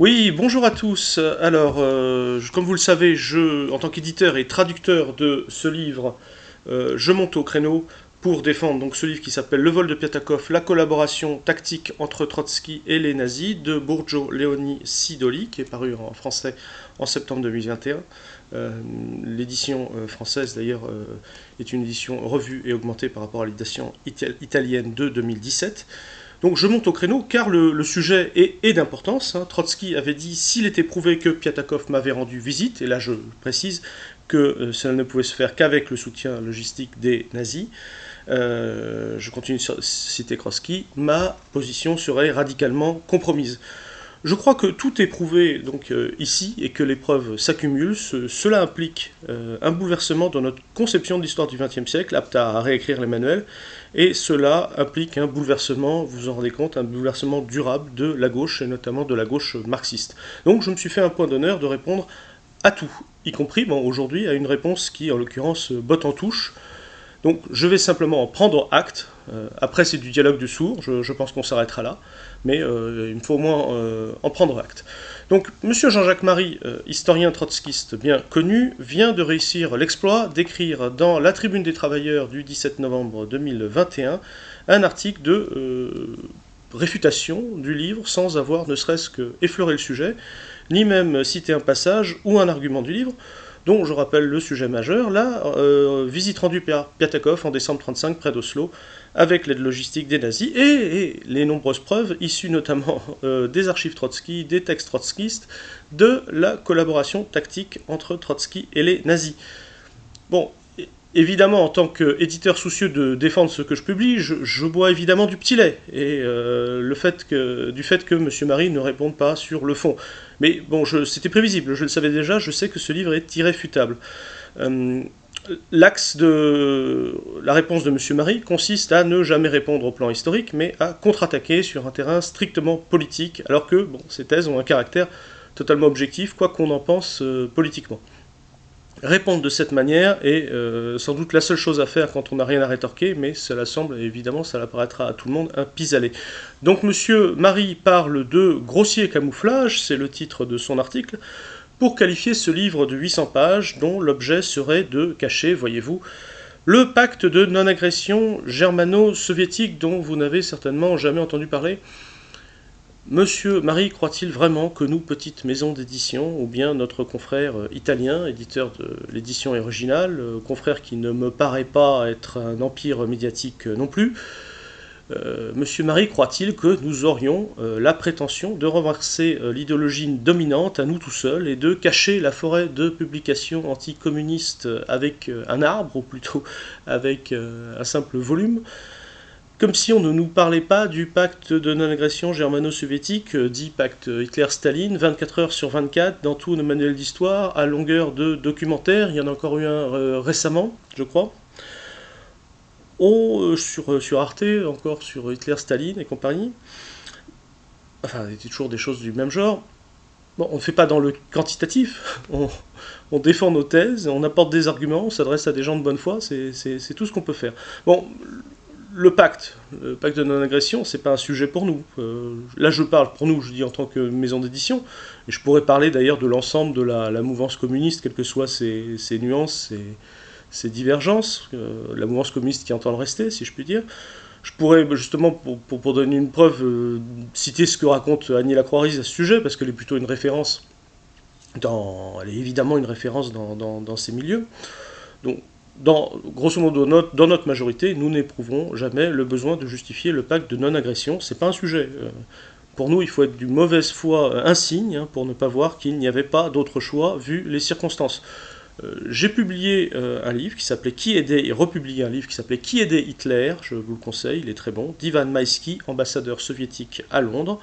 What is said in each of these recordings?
Oui, bonjour à tous. Alors, comme vous le savez, en tant qu'éditeur et traducteur de ce livre, je monte au créneau pour défendre donc ce livre qui s'appelle Le vol de Piatakov, la collaboration tactique entre Trotsky et les nazis de Burjo Leoni Sidoli, qui est paru en français en septembre 2021. L'édition française d'ailleurs est une édition revue et augmentée par rapport à l'édition italienne de 2017. Donc je monte au créneau car le sujet est d'importance. Hein. Trotsky avait dit s'il était prouvé que Piatakov m'avait rendu visite, et là je précise que cela ne pouvait se faire qu'avec le soutien logistique des nazis, je continue de citer Trotsky, ma position serait radicalement compromise. Je crois que tout est prouvé donc ici et que les preuves s'accumulent. Cela implique un bouleversement dans notre conception de l'histoire du XXe siècle, apte à réécrire les manuels, et cela implique un bouleversement, vous vous en rendez compte, un bouleversement durable de la gauche et notamment de la gauche marxiste. Donc je me suis fait un point d'honneur de répondre à tout, y compris aujourd'hui à une réponse qui en l'occurrence botte en touche. Donc je vais simplement en prendre acte. Après c'est du dialogue du sourd, je pense qu'on s'arrêtera là, mais il me faut au moins en prendre acte. Donc M. Jean-Jacques Marie, historien trotskiste bien connu, vient de réussir l'exploit d'écrire dans La Tribune des Travailleurs du 17 novembre 2021 un article de réfutation du livre sans avoir ne serait-ce que effleuré le sujet, ni même cité un passage ou un argument du livre, dont je rappelle le sujet majeur, la visite rendue par Piatakov en décembre 1935 près d'Oslo, avec l'aide logistique des nazis, et les nombreuses preuves, issues notamment des archives Trotsky, des textes trotskistes, de la collaboration tactique entre Trotsky et les nazis. Bon, évidemment, en tant qu'éditeur soucieux de défendre ce que je publie, je bois évidemment du petit lait, et du fait que M. Marie ne réponde pas sur le fond. Mais bon, c'était prévisible, je le savais déjà, je sais que ce livre est irréfutable. Euh, L'axe de la réponse de M. Marie consiste à ne jamais répondre au plan historique, mais à contre-attaquer sur un terrain strictement politique, alors que ces thèses ont un caractère totalement objectif, quoi qu'on en pense politiquement. Répondre de cette manière est sans doute la seule chose à faire quand on n'a rien à rétorquer, mais cela semble, évidemment, ça apparaîtra à tout le monde, un pis-aller. Donc M. Marie parle de grossier camouflage, c'est le titre de son article, pour qualifier ce livre de 800 pages dont l'objet serait de cacher, voyez-vous, le pacte de non-agression germano-soviétique dont vous n'avez certainement jamais entendu parler. Monsieur Marie croit-il vraiment que nous, petites maisons d'édition, ou bien notre confrère italien, éditeur de l'édition originale, confrère qui ne me paraît pas être un empire médiatique non plus, Monsieur Marie croit-il que nous aurions la prétention de renverser l'idéologie dominante à nous tout seuls et de cacher la forêt de publications anticommunistes avec un arbre, ou plutôt avec un simple volume, comme si on ne nous parlait pas du pacte de non-agression germano-soviétique, dit pacte Hitler-Staline, 24 heures sur 24, dans tous nos manuels d'histoire, à longueur de documentaires, il y en a encore eu un récemment, je crois, sur Arte, encore sur Hitler-Staline et compagnie, enfin, c'était toujours des choses du même genre. Bon, on ne fait pas dans le quantitatif, on défend nos thèses, on apporte des arguments, on s'adresse à des gens de bonne foi, c'est tout ce qu'on peut faire. Bon, le pacte de non-agression, c'est pas un sujet pour nous. Là, je parle pour nous, je dis en tant que maison d'édition, et je pourrais parler d'ailleurs de l'ensemble de la mouvance communiste, quelles que soient ses nuances, ses divergences, la mouvance communiste qui entend le rester, si je puis dire. Je pourrais justement, pour donner une preuve, citer ce que raconte Annie Lacroix-Riz à ce sujet, parce qu'elle est plutôt une référence, elle est évidemment une référence dans ces milieux. Donc, grosso modo, dans notre majorité, nous n'éprouvons jamais le besoin de justifier le pacte de non-agression. C'est pas un sujet. Pour nous, il faut être du mauvaise foi insigne pour ne pas voir qu'il n'y avait pas d'autre choix vu les circonstances. J'ai publié un livre qui s'appelait Qui aidait, et republié un livre qui s'appelait Qui aidait Hitler, je vous le conseille, il est très bon, d'Ivan Maïski, ambassadeur soviétique à Londres,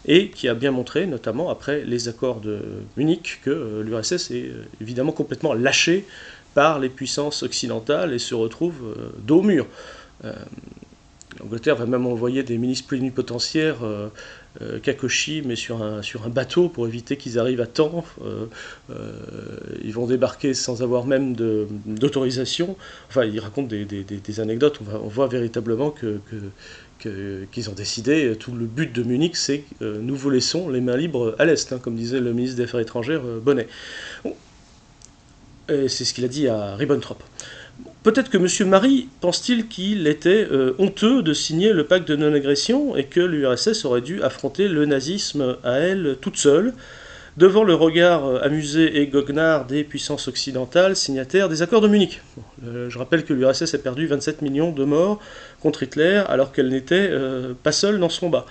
et qui a bien montré, notamment après les accords de Munich, que l'URSS est évidemment complètement lâchée par les puissances occidentales et se retrouve dos au mur. L'Angleterre va même envoyer des ministres plénipotentiaires Kakoshi, mais sur un bateau pour éviter qu'ils arrivent à temps. Ils vont débarquer sans avoir même d'autorisation. Enfin, ils racontent des anecdotes. On voit véritablement qu'ils ont décidé, tout le but de Munich, c'est nous vous laissons les mains libres à l'Est, hein, comme disait le ministre des Affaires étrangères Bonnet. Bon. C'est ce qu'il a dit à Ribbentrop. Peut-être que M. Marie pense-t-il qu'il était honteux de signer le pacte de non-agression et que l'URSS aurait dû affronter le nazisme à elle toute seule, devant le regard amusé et goguenard des puissances occidentales signataires des accords de Munich. Je rappelle que l'URSS a perdu 27 millions de morts contre Hitler alors qu'elle n'était pas seule dans ce combat.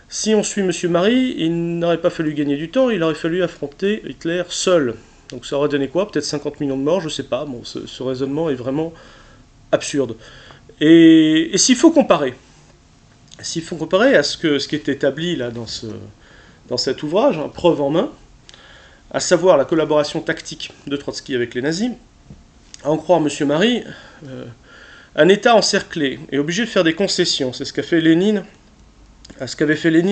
Si on suit M. Marie, il n'aurait pas fallu gagner du temps, il aurait fallu affronter Hitler seul. Donc ça aurait donné quoi? Peut-être 50 millions de morts, je sais pas. Bon, ce raisonnement est vraiment absurde. Et s'il faut comparer à ce qui est établi là dans cet ouvrage, hein, preuve en main, à savoir la collaboration tactique de Trotsky avec les nazis, à en croire M. Marie, un État encerclé est obligé de faire des concessions. C'est ce qu'avait fait Lénine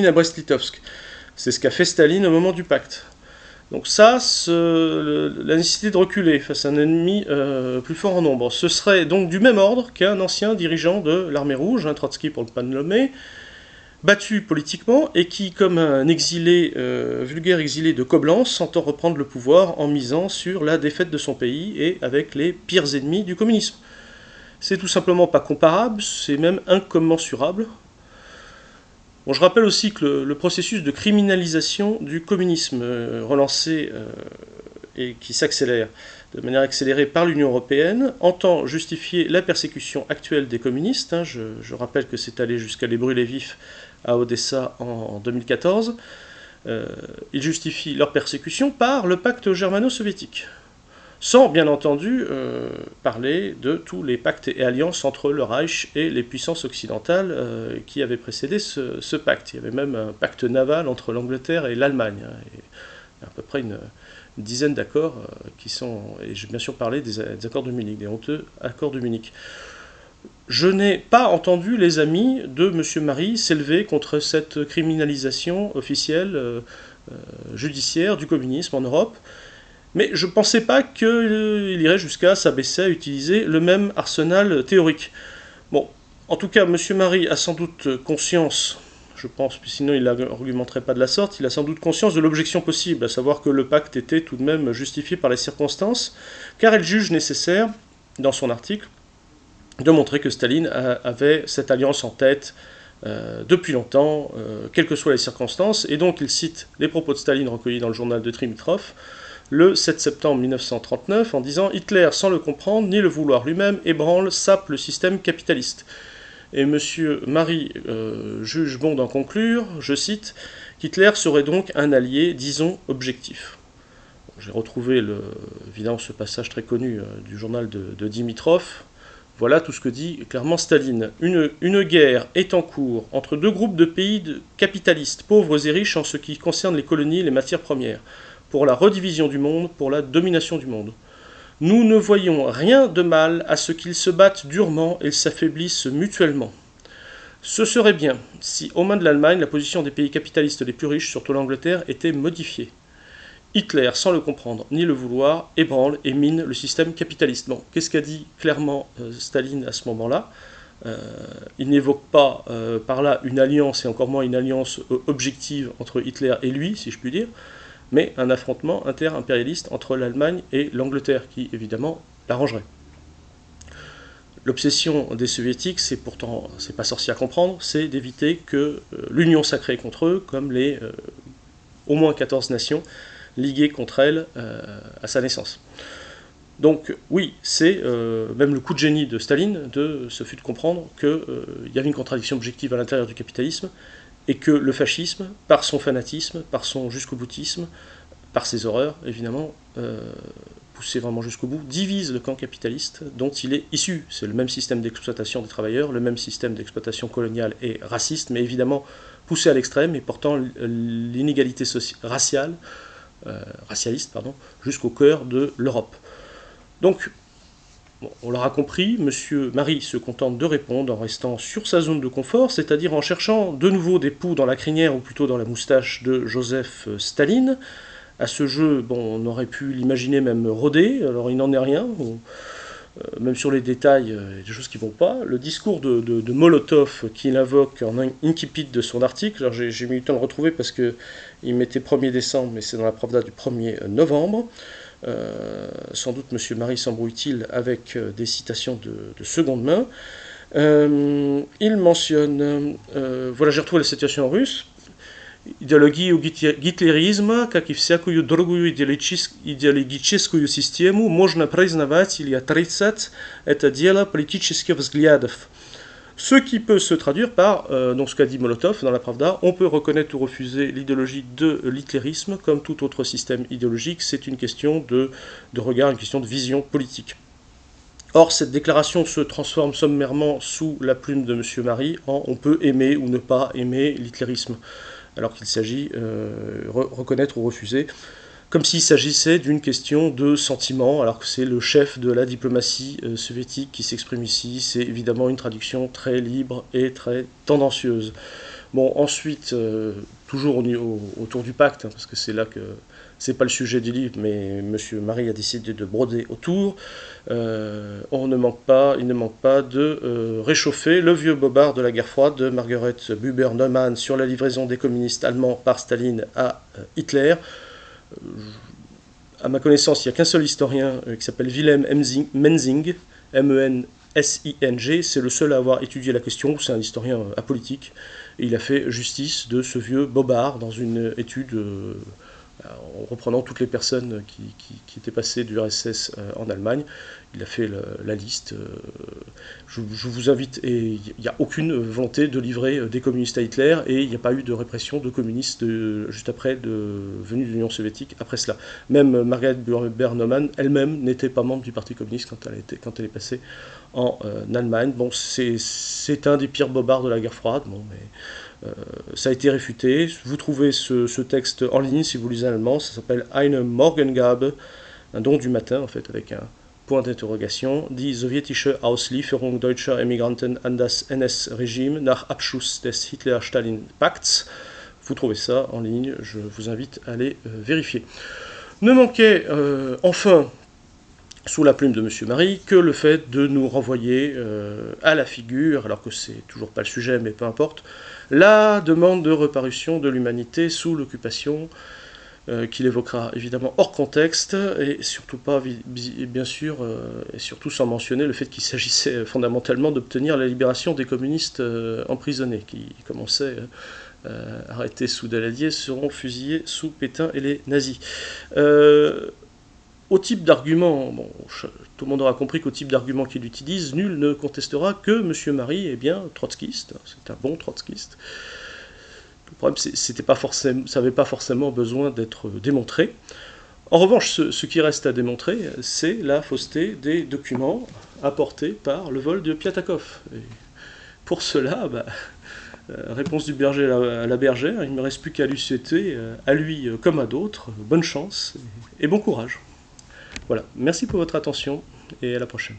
à Brest-Litovsk. C'est ce qu'a fait Staline au moment du pacte. Donc ça, la nécessité de reculer face à un ennemi plus fort en nombre, ce serait donc du même ordre qu'un ancien dirigeant de l'armée rouge, hein, Trotsky pour ne pas le nommer, battu politiquement et qui, comme un vulgaire exilé de Coblence, s'entend reprendre le pouvoir en misant sur la défaite de son pays et avec les pires ennemis du communisme. C'est tout simplement pas comparable, c'est même incommensurable. Bon, je rappelle aussi que le processus de criminalisation du communisme relancé et qui s'accélère de manière accélérée par l'Union européenne entend justifier la persécution actuelle des communistes. Hein, je rappelle que c'est allé jusqu'à les brûler vifs à Odessa en 2014. Ils justifient leur persécution par le pacte germano-soviétique, sans bien entendu parler de tous les pactes et alliances entre le Reich et les puissances occidentales qui avaient précédé ce pacte. Il y avait même un pacte naval entre l'Angleterre et l'Allemagne, hein, et à peu près une dizaine d'accords qui sont, et j'ai bien sûr parlé des accords de Munich, des honteux accords de Munich. Je n'ai pas entendu les amis de M. Marie s'élever contre cette criminalisation officielle judiciaire du communisme en Europe. Mais je ne pensais pas qu'il irait jusqu'à s'abaisser à utiliser le même arsenal théorique. Bon, en tout cas, M. Marie a sans doute conscience, je pense, sinon il n'argumenterait pas de la sorte, il a sans doute conscience de l'objection possible, à savoir que le pacte était tout de même justifié par les circonstances, car elle juge nécessaire, dans son article, de montrer que Staline avait cette alliance en tête depuis longtemps, quelles que soient les circonstances, et donc il cite les propos de Staline recueillis dans le journal de Dimitrov, le 7 septembre 1939, en disant « Hitler, sans le comprendre ni le vouloir lui-même, ébranle, sape le système capitaliste ». Et M. Marie juge bon d'en conclure, je cite, qu'Hitler serait donc un allié, disons, objectif. J'ai retrouvé évidemment ce passage très connu du journal de Dimitrov. Voilà tout ce que dit clairement Staline. Une guerre est en cours entre deux groupes de pays capitalistes, pauvres et riches en ce qui concerne les colonies et les matières premières, pour la redivision du monde, pour la domination du monde. Nous ne voyons rien de mal à ce qu'ils se battent durement et s'affaiblissent mutuellement. Ce serait bien si, aux mains de l'Allemagne, la position des pays capitalistes les plus riches, surtout l'Angleterre, était modifiée. Hitler, sans le comprendre ni le vouloir, ébranle et mine le système capitaliste. Bon, qu'est-ce qu'a dit clairement Staline à ce moment-là? Il n'évoque pas par là une alliance, et encore moins une alliance objective entre Hitler et lui, si je puis dire, mais un affrontement inter-impérialiste entre l'Allemagne et l'Angleterre, qui évidemment l'arrangerait. L'obsession des soviétiques, c'est pas sorcier à comprendre, c'est d'éviter que l'union sacrée contre eux, comme les au moins 14 nations liguées contre elle à sa naissance. Donc oui, c'est même le coup de génie de Staline, ce fut de comprendre qu'il y avait une contradiction objective à l'intérieur du capitalisme, et que le fascisme, par son fanatisme, par son jusqu'au-boutisme, par ses horreurs, évidemment, poussé vraiment jusqu'au bout, divise le camp capitaliste dont il est issu. C'est le même système d'exploitation des travailleurs, le même système d'exploitation coloniale et raciste, mais évidemment poussé à l'extrême et portant l'inégalité racialiste jusqu'au cœur de l'Europe. Donc, Bon, on l'aura compris, M. Marie se contente de répondre en restant sur sa zone de confort, c'est-à-dire en cherchant de nouveau des poux dans la crinière, ou plutôt dans la moustache de Joseph Staline. À ce jeu, bon, on aurait pu l'imaginer même rodé, alors il n'en est rien. Même sur les détails, il y a des choses qui ne vont pas. Le discours de Molotov qu'il invoque en incipit de son article, alors j'ai mis du temps à le retrouver parce qu'il mettait 1er décembre, mais c'est dans la Pravda du 1er novembre. Sans doute M. Marie s'embrouille-t-il avec des citations de seconde main. Il mentionne, voilà, j'ai retrouvé la situation en russe. Идеологию гитлеризма, как и всякую другую идеологическую систему, можно признавать или отрицать. Это дело политических взглядов. Ce qui peut se traduire par, donc ce qu'a dit Molotov dans la Pravda, on peut reconnaître ou refuser l'idéologie de l'hitlérisme comme tout autre système idéologique, c'est une question de regard, une question de vision politique. Or, cette déclaration se transforme sommairement sous la plume de M. Marie en on peut aimer ou ne pas aimer l'hitlérisme, alors qu'il s'agit reconnaître ou refuser, comme s'il s'agissait d'une question de sentiment, alors que c'est le chef de la diplomatie soviétique qui s'exprime ici. C'est évidemment une traduction très libre et très tendancieuse. Bon, ensuite, toujours autour du pacte, hein, parce que c'est là que c'est pas le sujet du livre, mais M. Marie a décidé de broder autour. Il ne manque pas de réchauffer le vieux bobard de la guerre froide de Margaret Buber-Neumann sur la livraison des communistes allemands par Staline à Hitler. À ma connaissance, il n'y a qu'un seul historien qui s'appelle Wilhelm Menzing, M-E-N-S-I-N-G. C'est le seul à avoir étudié la question. C'est un historien apolitique. Et il a fait justice de ce vieux bobard dans une étude en reprenant toutes les personnes qui étaient passées du RSS en Allemagne. Il a fait la liste. Je vous invite, et il n'y a aucune volonté de livrer des communistes à Hitler, et il n'y a pas eu de répression de communistes juste après, venus de l'Union soviétique après cela. Même Margaret Buber-Neumann elle-même n'était pas membre du Parti communiste quand elle est passée en Allemagne. Bon, c'est un des pires bobards de la guerre froide, bon, mais ça a été réfuté. Vous trouvez ce texte en ligne si vous lisez allemand, ça s'appelle Eine Morgengabe, un don du matin en fait, avec un point d'interrogation. Die sowjetische Auslieferung deutscher Emigranten an das NS-Regime nach Abschluss des Hitler-Stalin-Pakts. Vous trouvez ça en ligne, je vous invite à aller vérifier. Ne manquait enfin, sous la plume de M. Marie, que le fait de nous renvoyer à la figure, alors que c'est toujours pas le sujet, mais peu importe, la demande de reparution de l'humanité sous l'occupation, qu'il évoquera évidemment hors contexte, et surtout pas, bien sûr, et surtout sans mentionner le fait qu'il s'agissait fondamentalement d'obtenir la libération des communistes emprisonnés, qui commençaient arrêtés sous Daladier, seront fusillés sous Pétain et les nazis. Au type d'argument, bon, tout le monde aura compris qu'au type d'argument qu'il utilise, nul ne contestera que M. Marie est bien trotskiste, c'est un bon trotskiste. Le problème, ça n'avait pas forcément besoin d'être démontré. En revanche, ce qui reste à démontrer, c'est la fausseté des documents apportés par le vol de Piatakov. Et pour cela, réponse du berger à la bergère, il ne me reste plus qu'à lui souhaiter, à lui comme à d'autres, bonne chance et bon courage. Voilà, merci pour votre attention et à la prochaine.